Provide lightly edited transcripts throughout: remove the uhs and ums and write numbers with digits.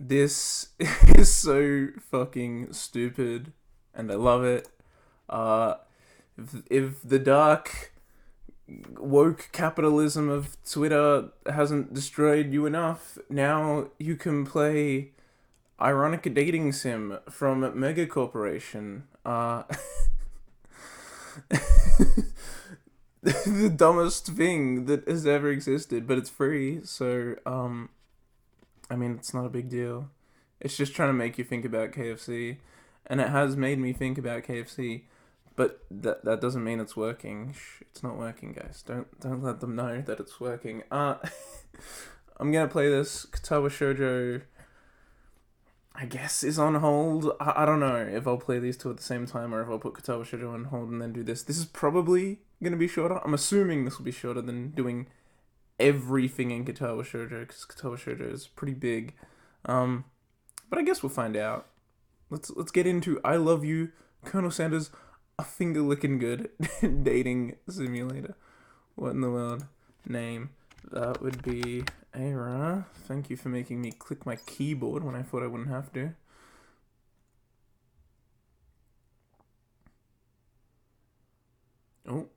This is so fucking stupid, and I love it. Uh, if the dark woke capitalism of Twitter hasn't destroyed you enough, now you can play Ironic Dating Sim from Mega Corporation. The dumbest thing that has ever existed, but it's free, so I mean, it's not a big deal. It's just trying to make you think about KFC, and it has made me think about KFC, but that doesn't mean it's working. It's not working, guys. Don't let them know that it's working. I'm gonna play this. Katawa Shoujo, I guess, is on hold. I don't know if I'll play these two at the same time or if I'll put Katawa Shoujo on hold and then do this. This is probably gonna be shorter. I'm assuming this will be shorter than doing everything in Katawa Shoujo, because Katawa Shoujo is pretty big. But I guess we'll find out. Let's get into I Love You, Colonel Sanders, a finger licking good dating simulator. What in the world? Name. That would be Eira. Thank you for making me click my keyboard when I thought I wouldn't have to. Oh.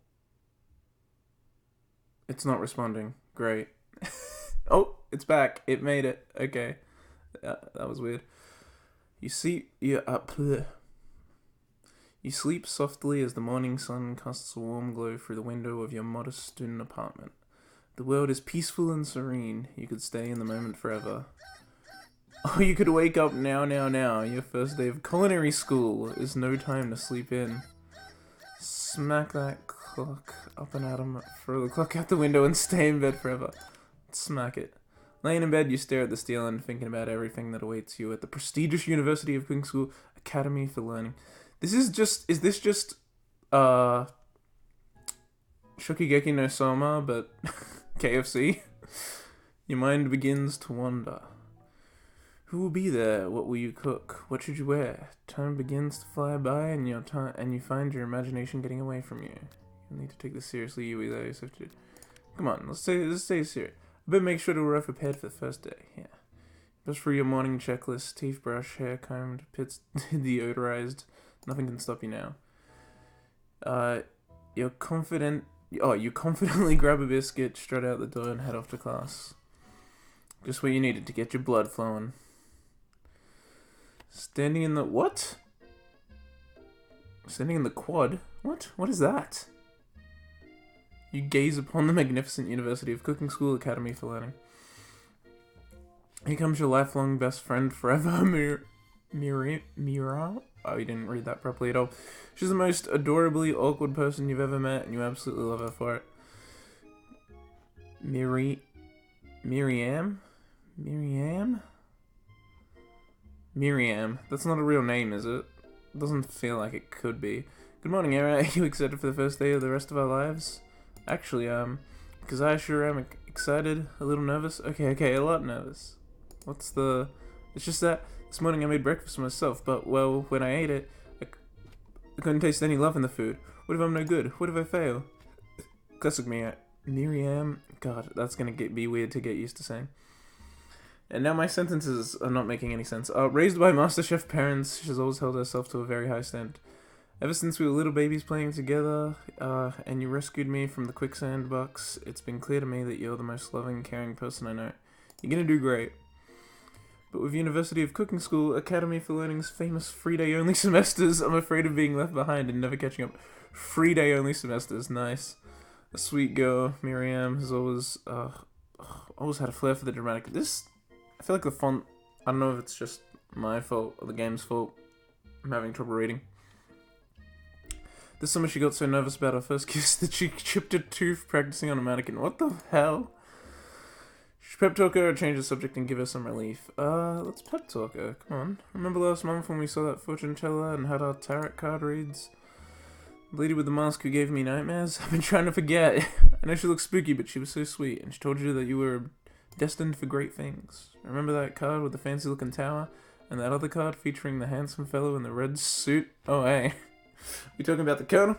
It's not responding. Great. Oh, it's back. It made it. Okay. That was weird. You see, you sleep softly as the morning sun casts a warm glow through the window of your modest student apartment. The world is peaceful and serene. You could stay in the moment forever. Oh, you could wake up now. Your first day of culinary school is no time to sleep in. Smack that clock up and at 'em, throw the clock out the window and stay in bed forever. Smack it. Laying in bed, you stare at the ceiling, thinking about everything that awaits you at the prestigious University of Cooking School Academy for Learning. Is this just Shokugeki no Soma, but KFC? Your mind begins to wander. Who will be there? What will you cook? What should you wear? Time begins to fly by, and you find your imagination getting away from you. You need to take this seriously, you either. Come on, let's stay serious. But make sure to arrive prepared for the first day. Yeah. Just for your morning checklist: teeth brush, hair combed, pits deodorized. Nothing can stop you now. You're confident. Oh, you confidently grab a biscuit, strut out the door, and head off to class. Just what you needed to get your blood flowing. Standing in the what? Standing in the quad? What? What is that? You gaze upon the magnificent University of Cooking School Academy for Learning. Here comes your lifelong best friend forever, Mira. Oh, you didn't read that properly at all. She's the most adorably awkward person you've ever met, and you absolutely love her for it. Miriam? Miriam? That's not a real name, is it? Doesn't feel like it could be. Good morning, Eira. Are you excited for the first day of the rest of our lives? Actually, because I sure am excited, a little nervous. Okay, a lot nervous. It's just that this morning I made breakfast for myself, but, well, when I ate it, I couldn't taste any love in the food. What if I'm no good? What if I fail? Classic me, Miriam. God, that's gonna be weird to get used to saying. And now my sentences are not making any sense. Raised by MasterChef parents, she's always held herself to a very high standard. Ever since we were little babies playing together, and you rescued me from the quicksand box, it's been clear to me that you're the most loving, caring person I know. You're gonna do great. But with University of Cooking School Academy for Learning's famous 3-day-only semesters, I'm afraid of being left behind and never catching up. 3-day-only semesters, nice. A sweet girl, Miriam, has always had a flair for the dramatic. I feel like the font, I don't know if it's just my fault or the game's fault. I'm having trouble reading. This summer she got so nervous about her first kiss that she chipped a tooth practicing on a mannequin. What the hell? Should pep talk her or change the subject and give her some relief? Let's pep talk her. Come on. Remember last month when we saw that fortune teller and had our tarot card reads? The lady with the mask who gave me nightmares? I've been trying to forget. I know she looks spooky, but she was so sweet, and she told you that you were destined for great things. Remember that card with the fancy looking tower? And that other card featuring the handsome fellow in the red suit? Oh, hey. We talking about the colonel?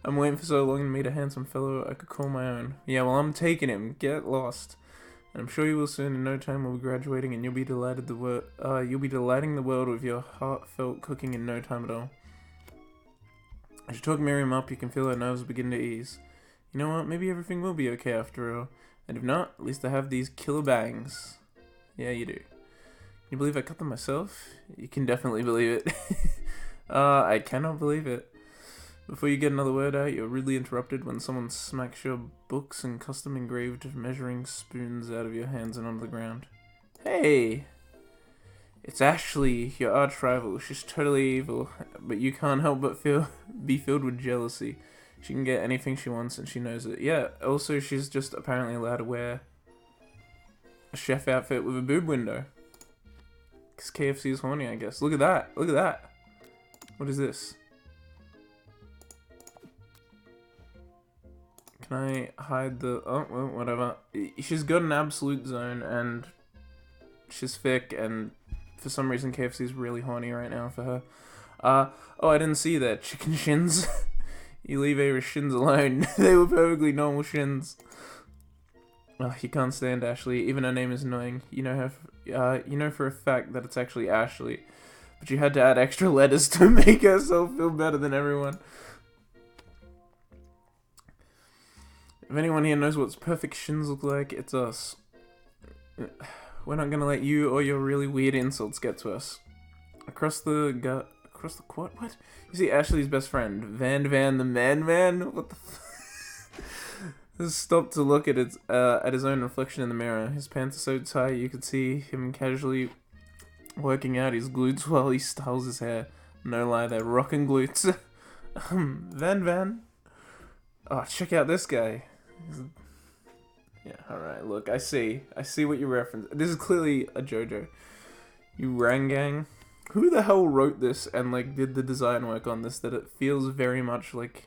I'm waiting for so long to meet a handsome fellow I could call my own. Yeah, well, I'm taking him. Get lost. And I'm sure you will soon. In no time, we'll be graduating, and you'll be delighting the world with your heartfelt cooking in no time at all. As you talk Miriam up, you can feel her nerves begin to ease. You know what? Maybe everything will be okay after all. And if not, at least I have these killer bangs. Yeah, you do. Can you believe I cut them myself? You can definitely believe it. I cannot believe it. Before you get another word out, you're rudely interrupted when someone smacks your books and custom engraved measuring spoons out of your hands and onto the ground. Hey! It's Ashley, your arch rival. She's totally evil, but you can't help but be filled with jealousy. She can get anything she wants and she knows it. Yeah, also she's just apparently allowed to wear a chef outfit with a boob window. Because KFC is horny, I guess. Look at that. Look at that. What is this? Can I hide the... Oh, well, whatever. She's got an absolute zone, and she's thick, and for some reason KFC is really horny right now for her. Oh, I didn't see that. Chicken shins. You leave Eira's shins alone. They were perfectly normal shins. Oh, you can't stand Ashley. Even her name is annoying. You know for a fact that it's actually Ashley. But you had to add extra letters to make herself feel better than everyone. If anyone here knows what perfect shins look like, it's us. We're not gonna let you or your really weird insults get to us. Across the quad? What? You see Ashley's best friend, Van the Man? What the Just stopped to look at his own reflection in the mirror. His pants are so tight you could see him casually working out his glutes while he styles his hair. No lie, they're rockin' glutes. Van. Oh, check out this guy. Yeah, alright, look, I see what you reference. This is clearly a JoJo. You Rangang. Who the hell wrote this and, like, did the design work on this that it feels very much like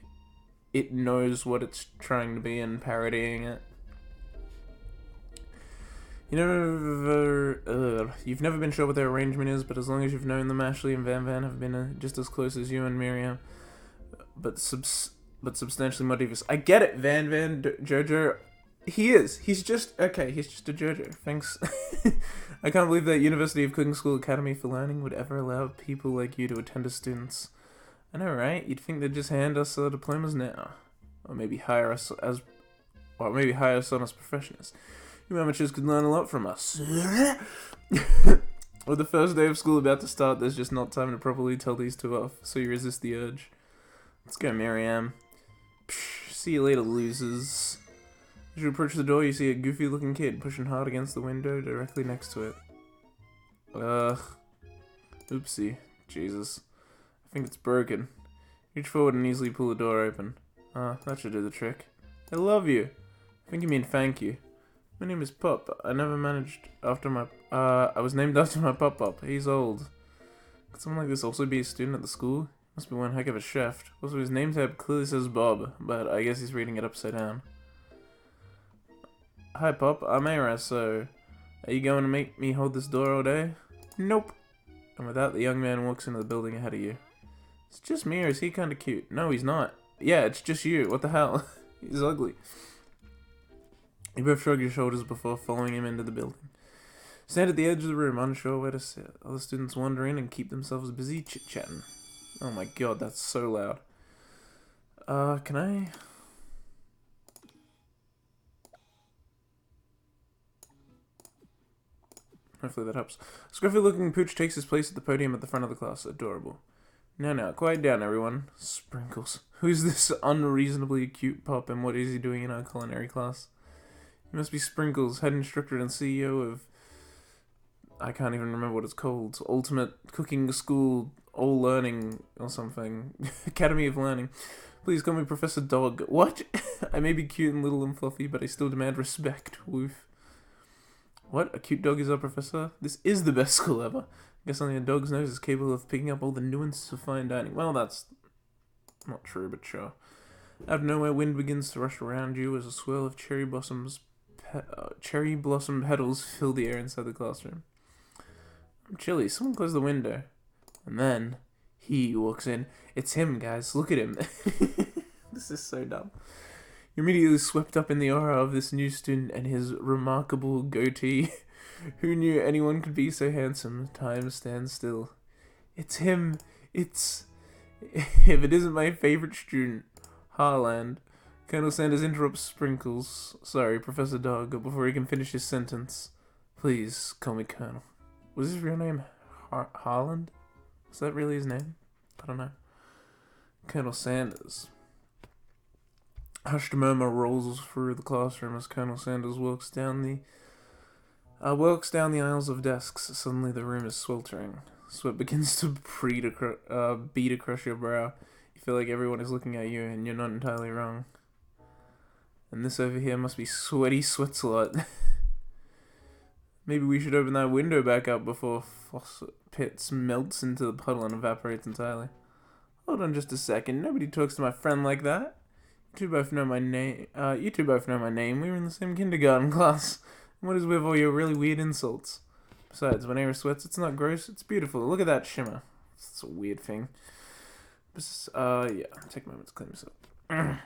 it knows what it's trying to be and parodying it? You know, you've never been sure what their arrangement is, but as long as you've known them, Ashley and Van have been just as close as you and Miriam, but substantially more devious. I get it, Van, JoJo. He is. He's just a JoJo. Thanks. I can't believe that University of Cooking School Academy for Learning would ever allow people like you to attend as students. I know, right? You'd think they'd just hand us our diplomas now, or maybe hire us on as professionals. You amateurs could learn a lot from us. With the first day of school about to start, there's just not time to properly tell these two off, so you resist the urge. Let's go, Miriam. Psh, see you later, losers. As you approach the door, you see a goofy-looking kid pushing hard against the window directly next to it. Ugh. Oopsie. Jesus. I think it's broken. Reach forward and easily pull the door open. That should do the trick. I love you. I think you mean thank you. My name is Pup. I was named after my Pup. He's old. Could someone like this also be a student at the school? Must be one heck of a chef. Also, his name tag clearly says Bob, but I guess he's reading it upside down. Hi, Pop. I'm Eira, so... Are you going to make me hold this door all day? Nope. And with that, the young man walks into the building ahead of you. It's just me, or is he kinda cute? No, he's not. Yeah, it's just you. What the hell? He's ugly. You both shrug your shoulders before following him into the building. Stand at the edge of the room, unsure where to sit. Other students wander in and keep themselves busy chit-chatting. Oh my god, that's so loud. Can I... Hopefully that helps. Scruffy-looking Pooch takes his place at the podium at the front of the class. Adorable. Now, quiet down, everyone. Sprinkles. Who's this unreasonably cute pup, and what is he doing in our culinary class? He must be Sprinkles, head instructor and CEO of... I can't even remember what it's called. Ultimate Cooking School, All Learning, or something. Academy of Learning. Please call me Professor Dog. What? I may be cute and little and fluffy, but I still demand respect. Woof. What? A cute dog is our professor? This is the best school ever. Guess only a dog's nose is capable of picking up all the nuances of fine dining. Well, that's not true, but sure. Out of nowhere, wind begins to rush around you as a swirl of cherry blossom petals fill the air inside the classroom. I'm chilly. Someone close the window. And then he walks in. It's him, guys. Look at him. This is so dumb. You're immediately swept up in the aura of this new student and his remarkable goatee. Who knew anyone could be so handsome? Time stands still. It's him. It's... If it isn't my favorite student, Harland. Colonel Sanders interrupts Sprinkles. Sorry, Professor Dog, before he can finish his sentence. Please, call me Colonel. Was his real name Harland? Is that really his name? I don't know. Colonel Sanders. Hushed murmur rolls through the classroom as Colonel Sanders walks down the aisles of desks. Suddenly the room is sweltering. Sweat begins to beat across your brow. You feel like everyone is looking at you, and you're not entirely wrong. And this over here must be sweaty Switzerland. Maybe we should open that window back up before faucet pits melts into the puddle and evaporates entirely. Hold on just a second. Nobody talks to my friend like that. You two both know my name. We were in the same kindergarten class. What is with all your really weird insults? Besides, when Eira sweats, it's not gross, it's beautiful. Look at that shimmer. It's a weird thing. Yeah, take a moment to clean this up.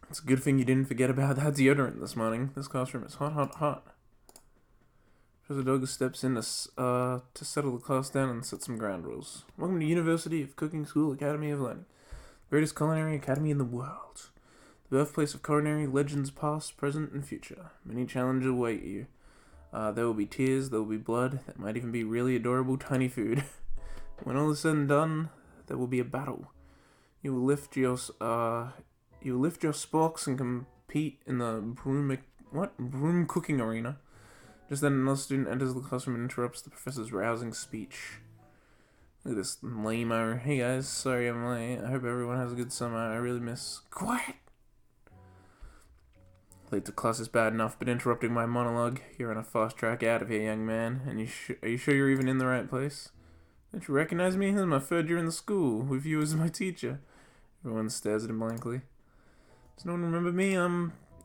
It's a good thing you didn't forget about that deodorant this morning. This classroom is hot, hot, hot. Professor Dog steps in to settle the class down and set some ground rules. Welcome to University of Cooking School Academy of Learning. Greatest culinary academy in the world. The birthplace of culinary legends past, present, and future. Many challenges await you. There will be tears, there will be blood, there might even be really adorable tiny food. When all is said and done, there will be a battle. You will lift your sporks and compete in the broom cooking arena. Just then another student enters the classroom and interrupts the professor's rousing speech. Look at this lame-o. Hey guys, sorry I'm late. I hope everyone has a good summer. I really miss... Quiet! Late to class is bad enough, but interrupting my monologue. You're on a fast track out of here, young man. And are you sure you're even in the right place? Don't you recognize me? This is my third year in the school, with you as my teacher. Everyone stares at him blankly. Does no one remember me?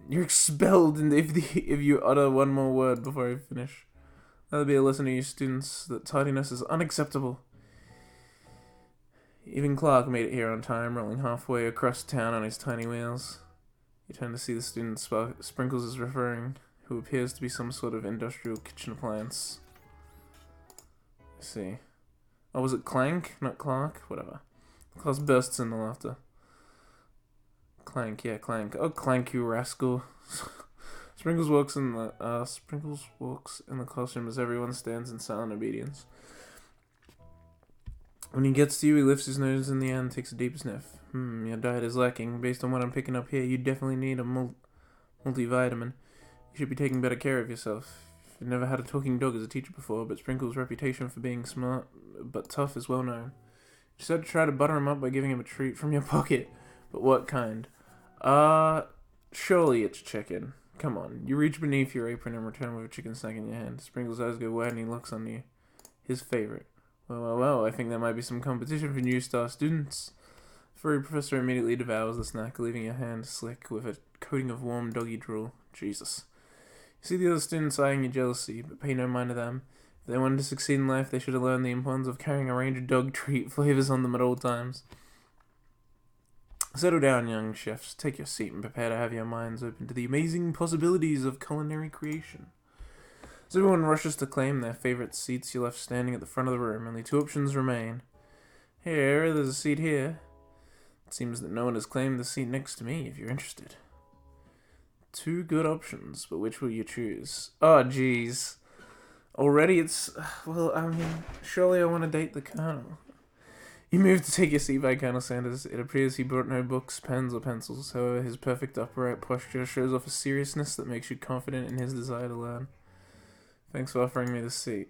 You're expelled if you utter one more word before I finish. That'll be a lesson to you students that tardiness is unacceptable. Even Clark made it here on time, rolling halfway across town on his tiny wheels. You turn to see the student Sprinkles is referring, who appears to be some sort of industrial kitchen appliance. I see. Oh, was it Clank? Not Clark? Whatever. The class bursts into laughter. Clank, yeah, Clank. Oh, Clank, you rascal. Sprinkles walks in the classroom as everyone stands in silent obedience. When he gets to you, he lifts his nose in the air and takes a deep sniff. Your diet is lacking. Based on what I'm picking up here, you definitely need a multivitamin. You should be taking better care of yourself. You've never had a talking dog as a teacher before, but Sprinkles' reputation for being smart but tough is well known. You said to try to butter him up by giving him a treat from your pocket. But what kind? Surely it's chicken. Come on. You reach beneath your apron and return with a chicken snack in your hand. Sprinkles' eyes go wide and he looks on you. His favorite. Well, I think there might be some competition for new star students. The furry professor immediately devours the snack, leaving your hand slick with a coating of warm doggy drool. Jesus. You see the other students eyeing you jealousy, but pay no mind to them. If they wanted to succeed in life, they should have learned the importance of carrying a range of dog treat flavors on them at all times. Settle down, young chefs. Take your seat and prepare to have your minds open to the amazing possibilities of culinary creation. As everyone rushes to claim their favorite seats, you're left standing at the front of the room. Only two options remain. Here, there's a seat here. It seems that no one has claimed the seat next to me, if you're interested. Two good options, but which will you choose? Oh, jeez. Already it's... Well, I mean, surely I want to date the Colonel. You move to take your seat by Colonel Sanders. It appears he brought no books, pens, or pencils. However, his perfect upright posture shows off a seriousness that makes you confident in his desire to learn. Thanks for offering me the seat.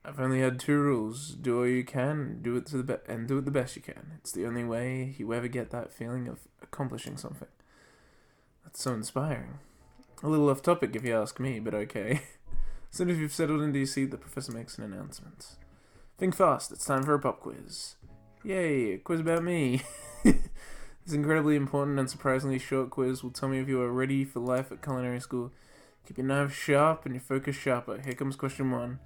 I've only had two rules. Do all you can, do it the best you can. It's the only way you ever get that feeling of accomplishing something. That's so inspiring. A little off topic if you ask me, but okay. As soon as you've settled into your seat, the professor makes an announcement. Think fast, it's time for a pop quiz. Yay, a quiz about me. This incredibly important and surprisingly short quiz will tell me if you are ready for life at culinary school. Keep your knife sharp and your focus sharper. Here comes question 1.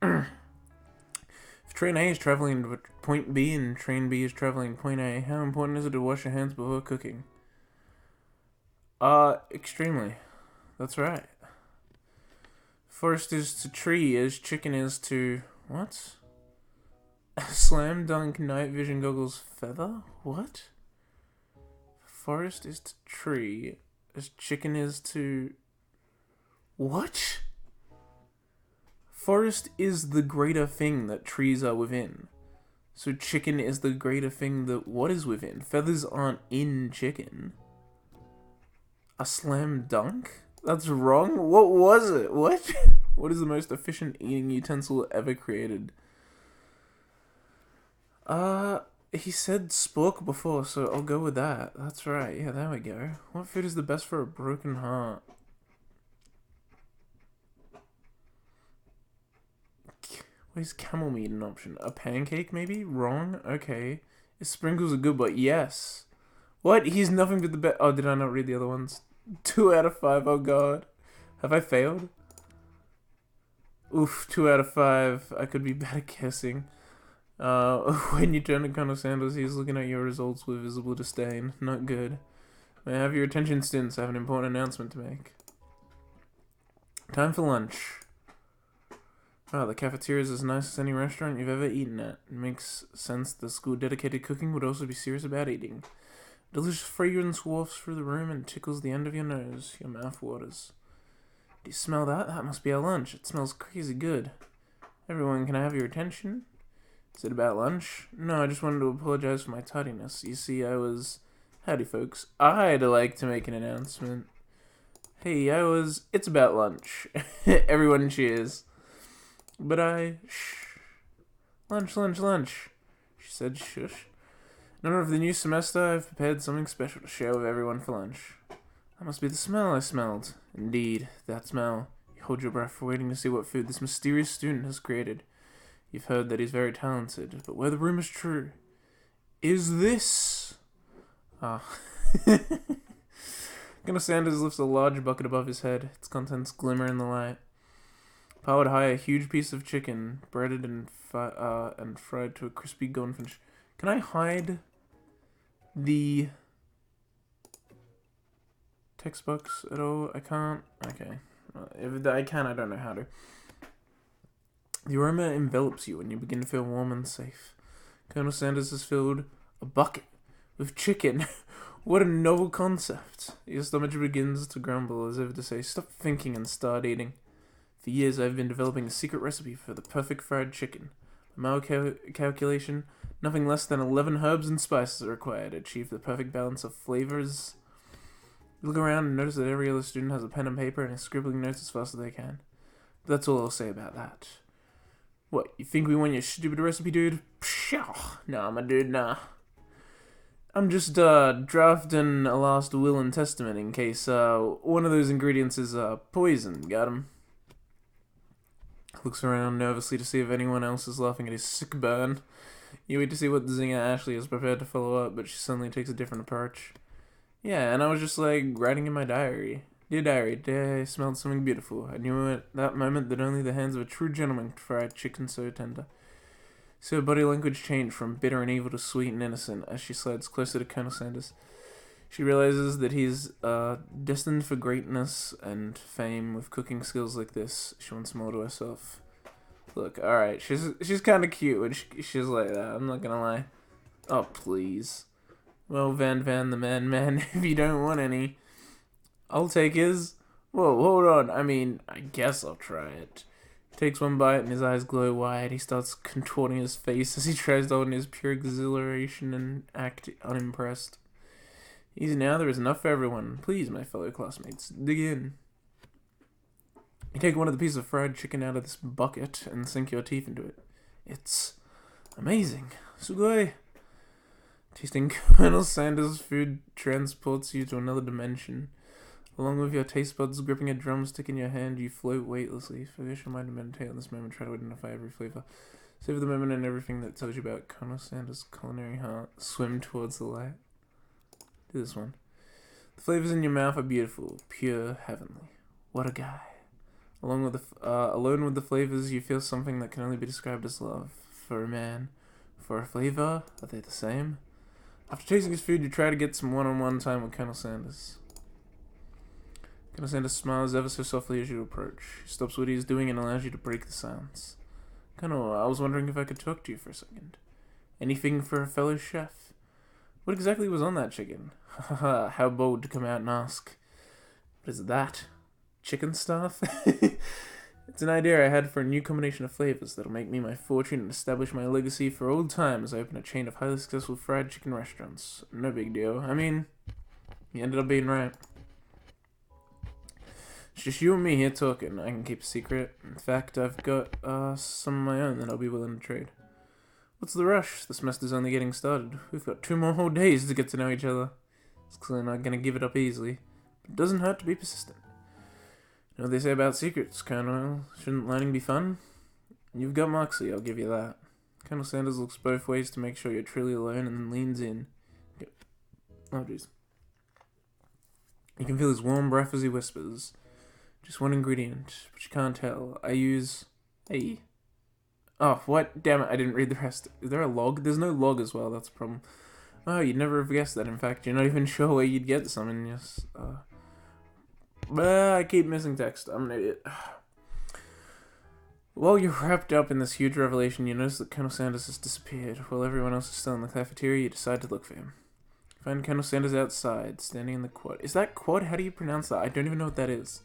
If train A is traveling to point B and train B is traveling point A, how important is it to wash your hands before cooking? Extremely. That's right. Forest is to tree as chicken is to... What? Slam dunk night vision goggles feather? What? Forest is to tree as chicken is to... What? Forest is the greater thing that trees are within. So chicken is the greater thing that what is within. Feathers aren't in chicken. A slam dunk? That's wrong? What was it? What? What is the most efficient eating utensil ever created? He said spork before, so I'll go with that. That's right. Yeah, there we go. What food is the best for a broken heart? Where's camel meat an option? A pancake, maybe? Wrong? Okay. Sprinkles are good, but yes. What? He's nothing but the best. Oh, did I not read the other ones? 2 out of 5. Oh, God. Have I failed? Oof, 2 out of 5. I could be better guessing. When you turn to Colonel Sanders, he's looking at your results with visible disdain. Not good. May I have your attention, students? I have an important announcement to make. Time for lunch. Wow, the cafeteria is as nice as any restaurant you've ever eaten at. It makes sense the school dedicated to cooking would also be serious about eating. Delicious fragrance wafts through the room and tickles the end of your nose. Your mouth waters. Do you smell that? That must be our lunch. It smells crazy good. Everyone, can I have your attention? Is it about lunch? No, I just wanted to apologize for my tardiness. You see, Howdy, folks. I'd like to make an announcement. Hey, It's about lunch. Everyone cheers. But Shh. Lunch. She said shush. In honor of the new semester, I've prepared something special to share with everyone for lunch. That must be the smell I smelled. Indeed, that smell. You hold your breath, waiting to see what food this mysterious student has created. You've heard that he's very talented, but were the rumors true? Is this... Colonel Sanders lifts a large bucket above his head. Its contents glimmer in the light. Powered high, a huge piece of chicken, breaded and fried to a crispy golden finish. Can I hide the text box at all? I can't. Okay. If I can, I don't know how to. The aroma envelops you and you begin to feel warm and safe. Colonel Sanders has filled a bucket with chicken. What a novel concept. Your stomach begins to grumble as if to say, stop thinking and start eating. For years I've been developing a secret recipe for the perfect fried chicken. By my calculation, nothing less than 11 herbs and spices are required to achieve the perfect balance of flavors. You look around and notice that every other student has a pen and paper and is scribbling notes as fast as they can. But that's all I'll say about that. What, you think we want your stupid recipe, dude? Pshaw. Nah, my dude, nah. I'm just, drafting a last will and testament in case, one of those ingredients is, poison. Got him? Looks around nervously to see if anyone else is laughing at his sick burn. You wait to see what Zinger Ashley is prepared to follow up, but she suddenly takes a different approach. Yeah, and I was just, writing in my diary. Dear diary, today I smelled something beautiful. I knew at that moment that only the hands of a true gentleman could fry chicken so tender. So her body language changed from bitter and evil to sweet and innocent as she slides closer to Colonel Sanders. She realizes that he's destined for greatness and fame with cooking skills like this. She wants more to herself. Look, alright, she's kind of cute when she's like that, I'm not gonna lie. Oh, please. Well, Van the man, if you don't want any, I'll take his. Whoa, hold on. I mean, I guess I'll try it. He takes one bite and his eyes glow wide. He starts contorting his face as he tries to hold in his pure exhilaration and act unimpressed. Easy now, there is enough for everyone. Please, my fellow classmates, dig in. You take one of the pieces of fried chicken out of this bucket and sink your teeth into it. It's amazing. Sugoi. Tasting Colonel Sanders' food transports you to another dimension. Along with your taste buds gripping a drumstick in your hand, you float weightlessly. Focus your mind and meditate on this moment. Try to identify every flavor. Savor the moment and everything that tells you about Colonel Sanders' culinary heart. Swim towards the light. Do this one. The flavors in your mouth are beautiful, pure, heavenly. What a guy. Alone with the flavors, you feel something that can only be described as love. For a man. For a flavor, are they the same? After tasting his food, you try to get some one-on-one time with Colonel Sanders. Colonel Sanders smiles ever so softly as you approach. He stops what he is doing and allows you to break the silence. Colonel, I was wondering if I could talk to you for a second. Anything for a fellow chef? What exactly was on that chicken? Haha, how bold to come out and ask. What is that? Chicken stuff? It's an idea I had for a new combination of flavors that'll make me my fortune and establish my legacy for old time as I open a chain of highly successful fried chicken restaurants. No big deal. I mean, you ended up being right. It's just you and me here talking. I can keep a secret. In fact, I've got some of my own that I'll be willing to trade. What's the rush? The semester's only getting started. We've got 2 more whole days to get to know each other. It's clearly not gonna give it up easily. But it doesn't hurt to be persistent. You know what they say about secrets, Colonel? Shouldn't learning be fun? You've got moxie, I'll give you that. Colonel Sanders looks both ways to make sure you're truly alone and then leans in. Oh, jeez. You can feel his warm breath as he whispers. Just one ingredient, but you can't tell. I use... Hey. Oh, what? Damn it, I didn't read the rest. Is there a log? There's no log as well, that's a problem. Oh, you'd never have guessed that. In fact, you're not even sure where you'd get some in just... I keep missing text. I'm an idiot. While you're wrapped up in this huge revelation, you notice that Colonel Sanders has disappeared. While everyone else is still in the cafeteria, you decide to look for him. You find Colonel Sanders outside, standing in the quad. Is that quad? How do you pronounce that? I don't even know what that is.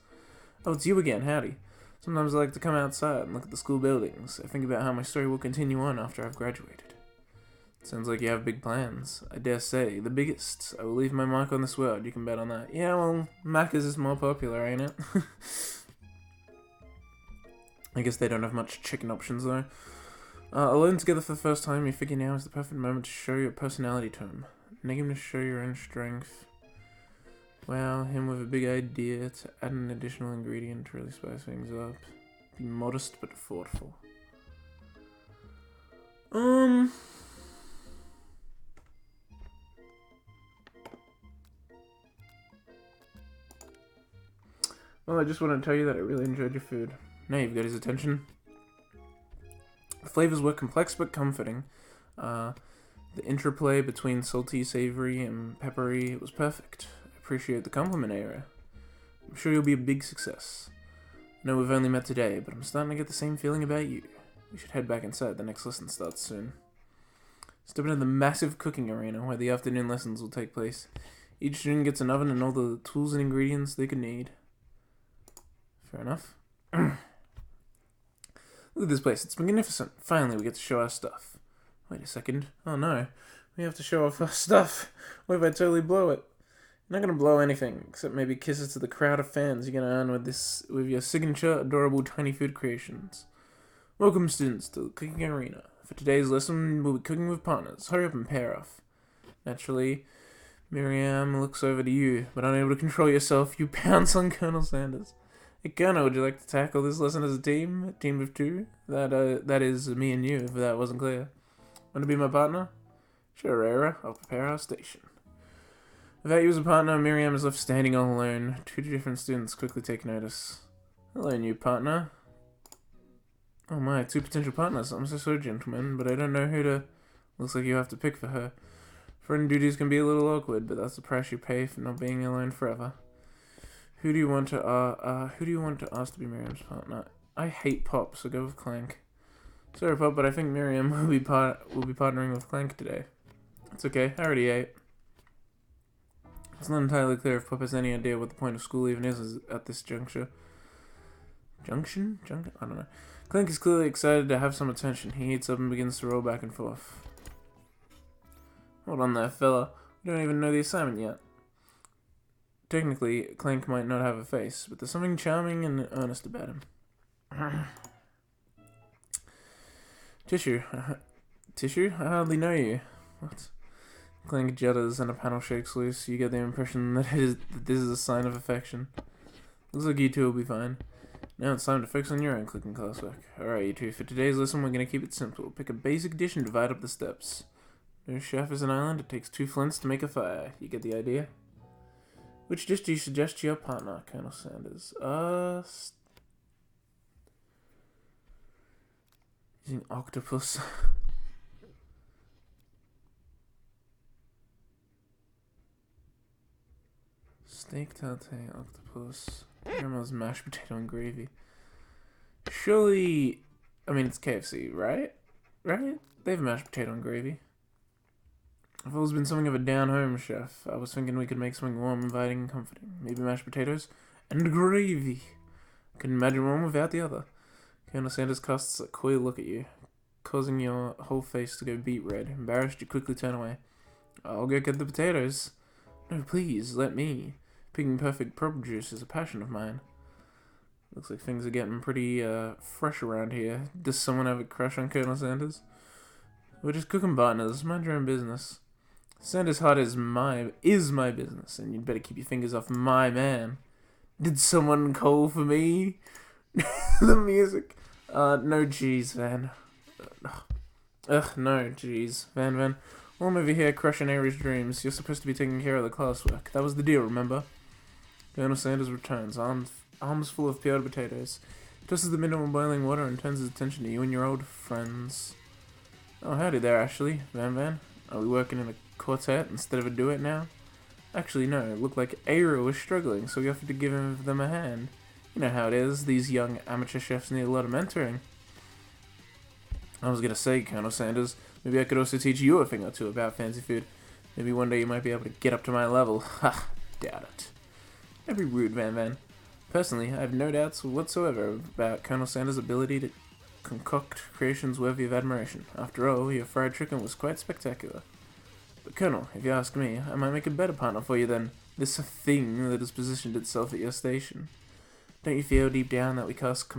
Oh, it's you again. Howdy. Sometimes I like to come outside and look at the school buildings. I think about how my story will continue on after I've graduated. Sounds like you have big plans. I dare say, the biggest. I will leave my mark on this world, you can bet on that. Yeah, well, Macca's is more popular, ain't it? I guess they don't have much chicken options, though. Alone together for the first time, you figure now is the perfect moment to show your personality to him. Make him to show your own strength. Wow, him with a big idea to add an additional ingredient to really spice things up. Be modest but thoughtful. Well, I just want to tell you that I really enjoyed your food. Now you've got his attention. The flavors were complex but comforting. The interplay between salty, savory, and peppery was perfect. I appreciate the compliment, Eira. I'm sure you'll be a big success. I know we've only met today, but I'm starting to get the same feeling about you. We should head back inside. The next lesson starts soon. Step into the massive cooking arena where the afternoon lessons will take place. Each student gets an oven and all the tools and ingredients they could need. Fair enough. Look at this place. It's magnificent. Finally, we get to show our stuff. Wait a second. Oh no. We have to show off our stuff. What if I totally blow it? You're not going to blow anything, except maybe kisses to the crowd of fans you're going to earn with your signature, adorable, tiny food creations. Welcome, students, to the cooking arena. For today's lesson, we'll be cooking with partners. Hurry up and pair off. Naturally, Miriam looks over to you, but unable to control yourself, you pounce on Colonel Sanders. Hey, Colonel, would you like to tackle this lesson as a team? A team of 2? That is me and you, if that wasn't clear. Want to be my partner? Sure, Eira. I'll prepare our station. Without you as a partner, Miriam is left standing all alone. 2 different students quickly take notice. Hello, new partner. Oh my, 2 potential partners. I'm so sorry, gentlemen, but I don't know who to... Looks like you have to pick for her. Friend duties can be a little awkward, but that's the price you pay for not being alone forever. Who do you want to ask to be Miriam's partner? I hate Pop, so go with Clank. Sorry, Pop, but I think Miriam will be partnering with Clank today. It's okay, I already ate. It's not entirely clear if Pop has any idea what the point of school even is at this juncture. Junction? I don't know. Clank is clearly excited to have some attention. He eats up and begins to roll back and forth. Hold on there, fella. We don't even know the assignment yet. Technically, Clank might not have a face, but there's something charming and earnest about him. Tissue? Tissue? I hardly know you. What? Clank judders and a panel shakes loose. You get the impression that this is a sign of affection. Looks like you two will be fine. Now it's time to focus on your own cooking classwork. Alright, you two, for today's lesson we're going to keep it simple. Pick a basic dish and divide up the steps. No chef is an island, it takes 2 flints to make a fire. You get the idea? Which dish do you suggest to your partner, Colonel Sanders? Using octopus. Steak tattoo octopus. Grandma's mashed potato and gravy. Surely, I mean, it's KFC, right? Right? They have mashed potato and gravy. I've always been something of a down-home chef. I was thinking we could make something warm, inviting, and comforting. Maybe mashed potatoes and gravy. Couldn't imagine one without the other. Colonel Sanders casts a coy look at you, causing your whole face to go beet red. Embarrassed, you quickly turn away. I'll go get the potatoes. No, please, let me. Picking perfect produce is a passion of mine. Looks like things are getting pretty fresh around here. Does someone have a crush on Colonel Sanders? We're just cooking partners. Mind your own business. Sanders' heart is my business, and you'd better keep your fingers off my man. Did someone call for me? The music. No jeez, Van. No jeez. Van. Well, I'm over here crushing Eira's dreams. You're supposed to be taking care of the classwork. That was the deal, remember? Colonel Sanders returns, arms full of peeled potatoes. Tosses the middle in boiling water and turns his attention to you and your old friends. Oh, howdy there, Ashley. Van. Are we working in a quartet instead of a duet now? Actually, no. It looked like Eira was struggling, so we offered to give them a hand. You know how it is. These young amateur chefs need a lot of mentoring. I was gonna say, Colonel Sanders, maybe I could also teach you a thing or two about fancy food. Maybe one day you might be able to get up to my level. Ha! Doubt it. Don't be rude, Van. Personally, I have no doubts whatsoever about Colonel Sanders' ability to concoct creations worthy of admiration. After all, your fried chicken was quite spectacular. But Colonel, if you ask me, I might make a better partner for you than this thing that has positioned itself at your station. Don't you feel deep down that we cast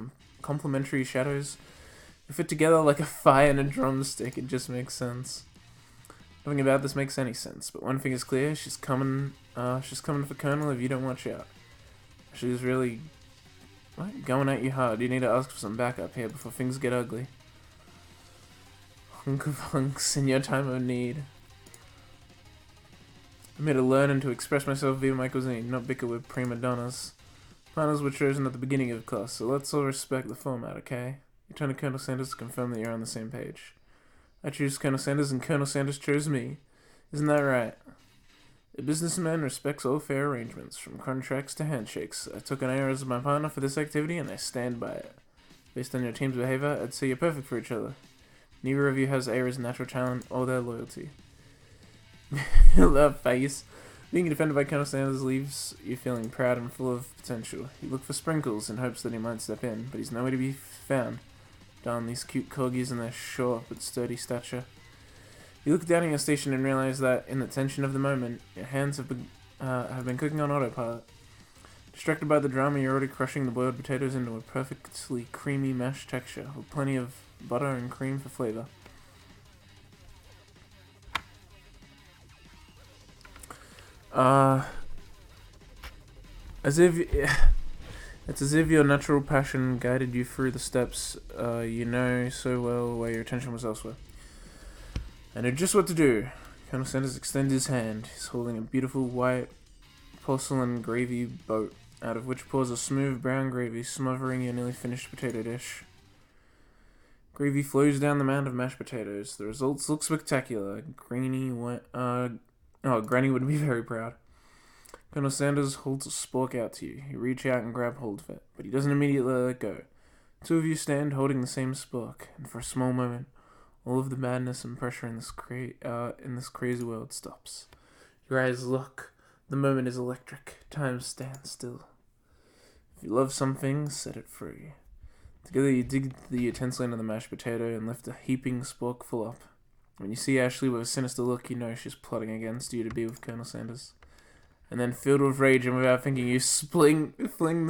complementary shadows? We fit together like a fire and a drumstick. It just makes sense. Nothing about this makes any sense, but one thing is clear: she's coming for Colonel if you don't watch out. She's really going at you hard. You need to ask for some backup here before things get ugly. Hunk of hunks in your time of need. I'm here to learn and to express myself via my cuisine, not bicker with prima donnas. Partners were chosen at the beginning of the class, so let's all respect the format, okay? You turn to Colonel Sanders to confirm that you're on the same page. I choose Colonel Sanders and Colonel Sanders chose me. Isn't that right? A businessman respects all fair arrangements, from contracts to handshakes. I took an Eira as my partner for this activity and I stand by it. Based on your team's behavior, I'd say you're perfect for each other. Neither of you has Eira's natural talent or their loyalty. That face. Being defended by Colonel Sanders leaves you feeling proud and full of potential. You look for Sprinkles in hopes that he might step in, but he's nowhere to be found. Darn these cute corgis and their short but sturdy stature. You look down at your station and realize that, in the tension of the moment, your hands have been cooking on autopilot. Distracted by the drama, you're already crushing the boiled potatoes into a perfectly creamy mashed texture, with plenty of butter and cream for flavor. It's as if your natural passion guided you through the steps you know so well while your attention was elsewhere. I knew just what to do. Colonel Sanders extended his hand. He's holding a beautiful white porcelain gravy boat, out of which pours a smooth brown gravy, smothering your nearly finished potato dish. Gravy flows down the mound of mashed potatoes. The results look spectacular. Granny would be very proud. Colonel Sanders holds a spork out to you. You reach out and grab hold of it, but he doesn't immediately let it go. Two of you stand holding the same spork, and for a small moment, all of the madness and pressure in this crazy world stops. Your eyes look. The moment is electric. Time stands still. If you love something, set it free. Together you dig the utensil into the mashed potato and lift a heaping sporkful up. When you see Ashley with a sinister look, you know she's plotting against you to be with Colonel Sanders. And then, filled with rage and without thinking, you fling the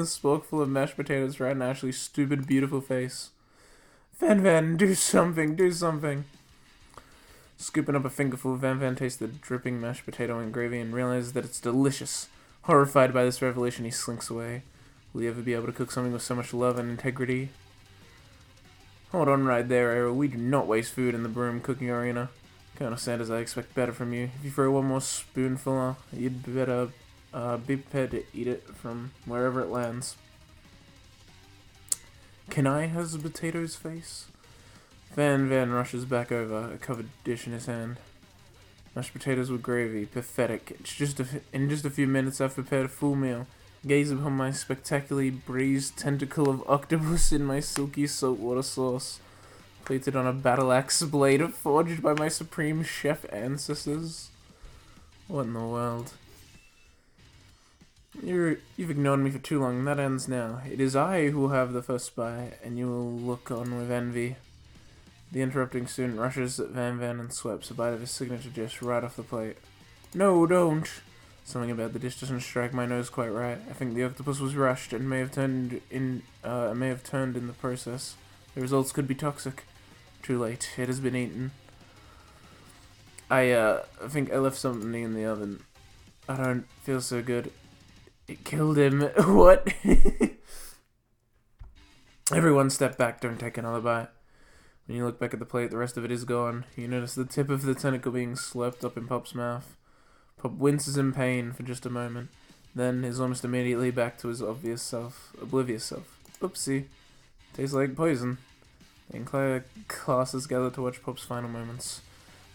sporkful of mashed potatoes right in Ashley's stupid, beautiful face. Van, do something. Scooping up a fingerful, Van tastes the dripping mashed potato and gravy and realizes that it's delicious. Horrified by this revelation, he slinks away. Will you ever be able to cook something with so much love and integrity? Hold on right there, Eira. We do not waste food in the broom cooking arena. Colonel Sanders, I expect better from you. If you throw one more spoonful, you'd better be prepared to eat it from wherever it lands. Can I has the potato's face? Van rushes back over, a covered dish in his hand. Mashed potatoes with gravy. Pathetic. In just a few minutes I've prepared a full meal. Gaze upon my spectacularly braised tentacle of octopus in my silky saltwater sauce. Plated on a battle axe blade forged by my supreme chef ancestors. What in the world? You've ignored me for too long, that ends now. It is I who will have the first bite, and you will look on with envy. The interrupting student rushes at Van and swipes a bite of his signature dish right off the plate. No, don't! Something about the dish doesn't strike my nose quite right. I think the octopus was rushed and may have turned in the process. The results could be toxic. Too late. It has been eaten. I think I left something in the oven. I don't feel so good. It killed him. What? Everyone step back, don't take another bite. When you look back at the plate, the rest of it is gone. You notice the tip of the tentacle being slurped up in Pop's mouth. Pop winces in pain for just a moment, then is almost immediately back to his oblivious self. Oopsie. Tastes like poison. The entire class is gathered to watch Pop's final moments.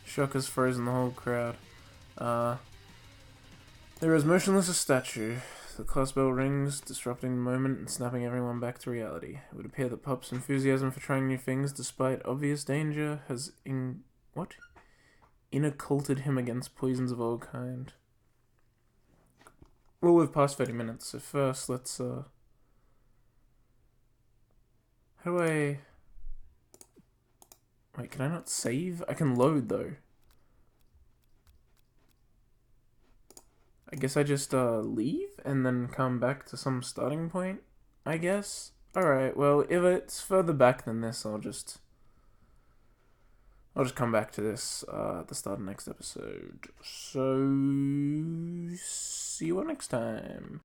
Shock has frozen the whole crowd. There is motionless a statue. The class bell rings, disrupting the moment and snapping everyone back to reality. It would appear that Pop's enthusiasm for trying new things, despite obvious danger, has inoculated him against poisons of all kind. Well, we've passed 30 minutes, so first let's, how do I... Wait, can I not save? I can load, though. I guess I just, leave and then come back to some starting point, I guess? Alright, well, if it's further back than this, I'll just come back to this, at the start of next episode. So, see you all next time.